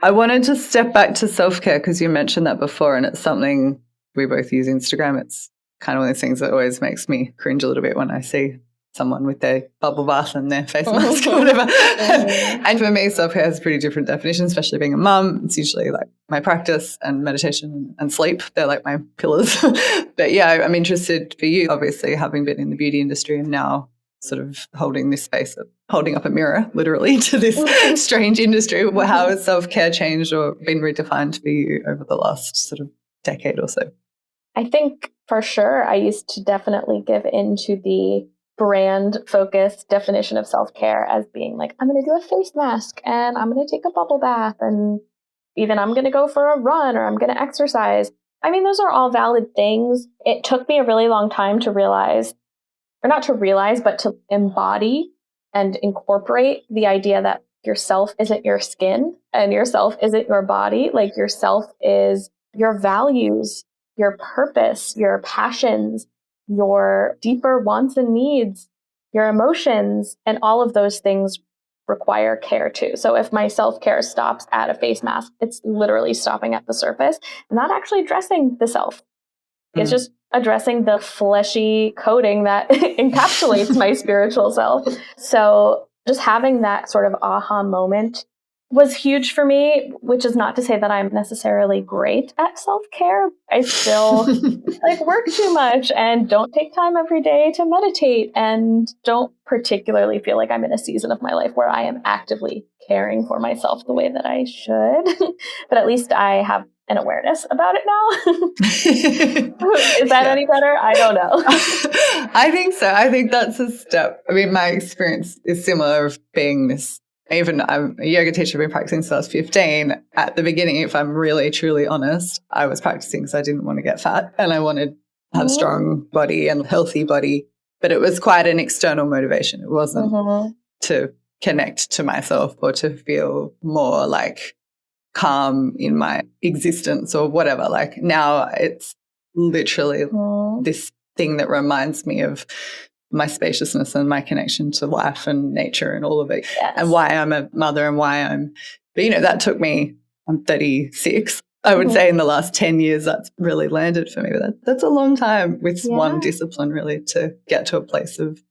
I wanted to step back to self-care because you mentioned that before, and it's something we both use Instagram. It's kind of one of those things that always makes me cringe a little bit when I see someone with their bubble bath and their face mask or whatever. And for me, self-care has a pretty different definition, especially being a mum. It's usually like my practice and meditation and sleep. They're like my pillars. But yeah, I'm interested for you, obviously, having been in the beauty industry and now sort of holding this space of holding up a mirror literally to this strange industry. How has self-care changed or been redefined for you over the last sort of decade or so? I think for sure I used to definitely give into the brand focused definition of self-care as being like, I'm going to do a face mask and I'm going to take a bubble bath and even I'm going to go for a run or I'm going to exercise. I mean, those are all valid things. It took me a really long time to realize, or not to realize, but to embody and incorporate the idea that yourself isn't your skin and yourself isn't your body. Like yourself is your values, your purpose, your passions, your deeper wants and needs, your emotions, and all of those things require care too. So if my self-care stops at a face mask, it's literally stopping at the surface, not actually addressing the self. It's just addressing the fleshy coating that encapsulates my spiritual self. So just having that sort of aha moment was huge for me, which is not to say that I'm necessarily great at self-care. I still like work too much and don't take time every day to meditate and don't particularly feel like I'm in a season of my life where I am actively caring for myself the way that I should. But at least I have an awareness about it now. Is that any better? I don't know. I think so. I think that's a step. I mean, my experience is similar of being this. Even I'm a yoga teacher, I've been practicing since I was 15. At the beginning, if I'm really, truly honest, I was practicing because I didn't want to get fat and I wanted to have a strong body and healthy body. But it was quite an external motivation. It wasn't to connect to myself or to feel more like calm in my existence or whatever. Like now it's literally this thing that reminds me of my spaciousness and my connection to life and nature and all of it, and why I'm a mother and why but you know, that took me, I'm 36. I would say in the last 10 years, that's really landed for me. But that's a long time with one discipline really to get to a place of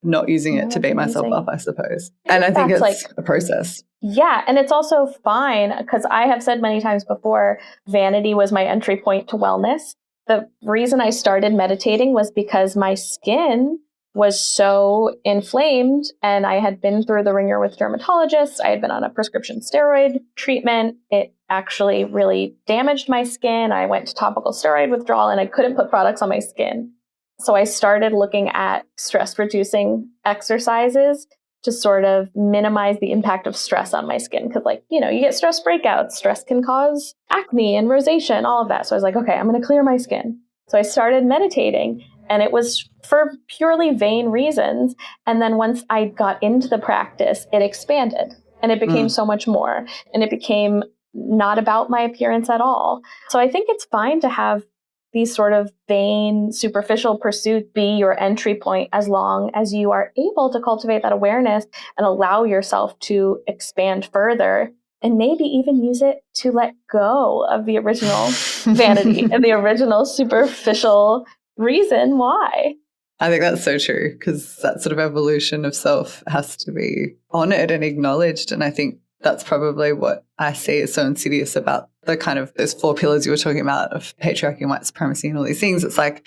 not using it to beat myself up, I suppose. And I think it's like a process. Yeah. And it's also fine because I have said many times before, vanity was my entry point to wellness. The reason I started meditating was because my skin was so inflamed and I had been through the ringer with dermatologists. I had been on a prescription steroid treatment. It actually really damaged my skin. I went to topical steroid withdrawal and I couldn't put products on my skin. So I started looking at stress reducing exercises to sort of minimize the impact of stress on my skin. Because like, you know, you get stress breakouts. Stress can cause acne and rosacea and all of that. So I was like, okay, I'm going to clear my skin. So I started meditating and it was for purely vain reasons. And then once I got into the practice, it expanded and it became so much more. And it became not about my appearance at all. So I think it's fine to have these sort of vain, superficial pursuits be your entry point as long as you are able to cultivate that awareness and allow yourself to expand further and maybe even use it to let go of the original vanity and the original superficial reason why. I think that's so true because that sort of evolution of self has to be honored and acknowledged. And I think that's probably what I see is so insidious about the kind of those 4 pillars you were talking about of patriarchy and white supremacy and all these things. It's like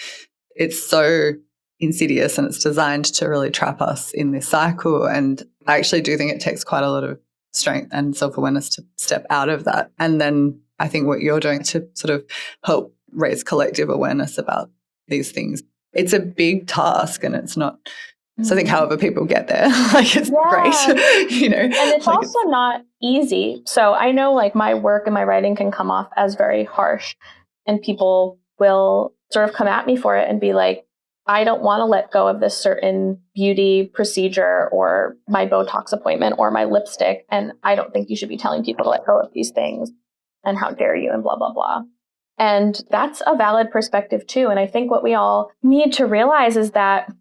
it's so insidious and it's designed to really trap us in this cycle. And I actually do think it takes quite a lot of strength and self-awareness to step out of that. And then I think what you're doing to sort of help raise collective awareness about these things. It's a big task and it's not, so I think however people get there, like it's great, you know. And it's like also not easy. So I know like my work and my writing can come off as very harsh and people will sort of come at me for it and be like, I don't want to let go of this certain beauty procedure or my Botox appointment or my lipstick. And I don't think you should be telling people to let go of these things. And how dare you and blah, blah, blah. And that's a valid perspective too. And I think what we all need to realize is that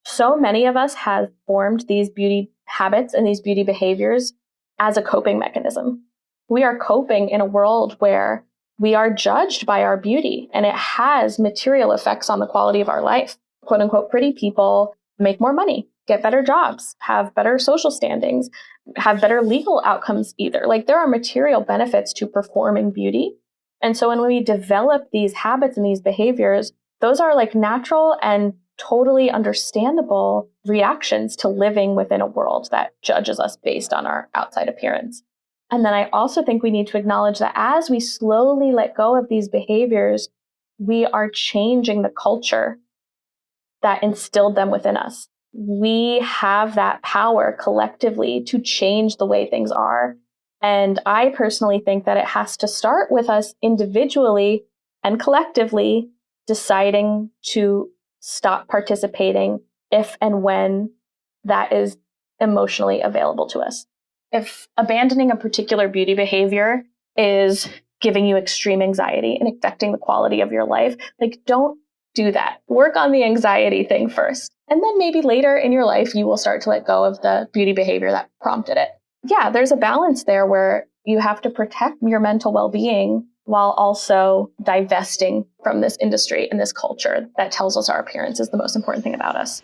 so many of us have formed these beauty habits and these beauty behaviors as a coping mechanism. We are coping in a world where we are judged by our beauty, and it has material effects on the quality of our life. Quote unquote, pretty people make more money, get better jobs, have better social standings, have better legal outcomes either. Like, there are material benefits to performing beauty. And so when we develop these habits and these behaviors, those are like natural and totally understandable reactions to living within a world that judges us based on our outside appearance. And then I also think we need to acknowledge that as we slowly let go of these behaviors, we are changing the culture that instilled them within us. We have that power collectively to change the way things are. And I personally think that it has to start with us individually and collectively deciding to stop participating if and when that is emotionally available to us. If abandoning a particular beauty behavior is giving you extreme anxiety and affecting the quality of your life, like, don't do that. Work on the anxiety thing first. And then maybe later in your life, you will start to let go of the beauty behavior that prompted it. Yeah, there's a balance there where you have to protect your mental well-being while also divesting from this industry and this culture that tells us our appearance is the most important thing about us.